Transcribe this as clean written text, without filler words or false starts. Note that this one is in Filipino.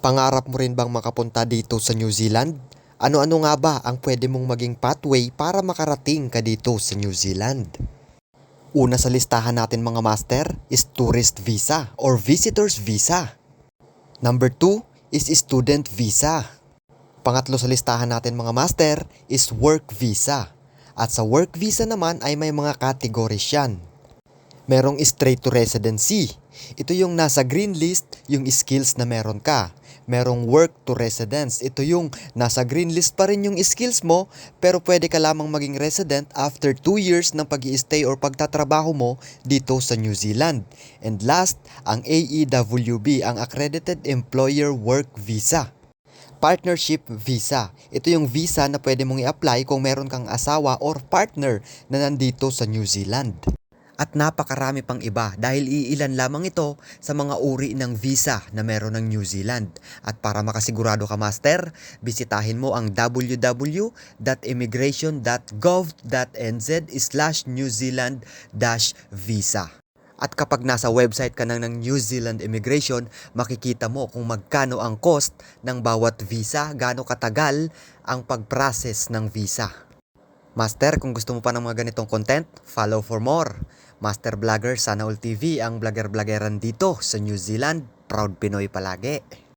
Pangarap mo rin bang makapunta dito sa New Zealand? Ano-ano nga ba ang pwede mong maging pathway para makarating ka dito sa New Zealand? Una sa listahan natin mga master is tourist visa or visitor's visa. Number 2 is student visa. Pangatlo sa listahan natin mga master is work visa. At sa work visa naman ay may mga categories yan. Merong straight to residency. Ito yung nasa green list, yung skills na meron ka. Merong work to residence. Ito yung nasa green list pa rin yung skills mo, pero pwede ka lamang maging resident after 2 years ng pag-i-stay or pagtatrabaho mo dito sa New Zealand. And last, ang AEWB, ang Accredited Employer Work Visa. Partnership visa. Ito yung visa na pwede mong i-apply kung meron kang asawa or partner na nandito sa New Zealand. At napakarami pang iba dahil iilan lamang ito sa mga uri ng visa na meron ng New Zealand. At para makasigurado ka master, bisitahin mo ang www.immigration.gov.nz/New Zealand-visa. At kapag nasa website ka ng New Zealand Immigration, makikita mo kung magkano ang cost ng bawat visa, gaano katagal ang pag-process ng visa. Master, kung gusto mo pa ng mga ganitong content, follow for more. Master Vlogger Sana All TV, ang vlogger-vloggeran dito sa New Zealand. Proud Pinoy palagi.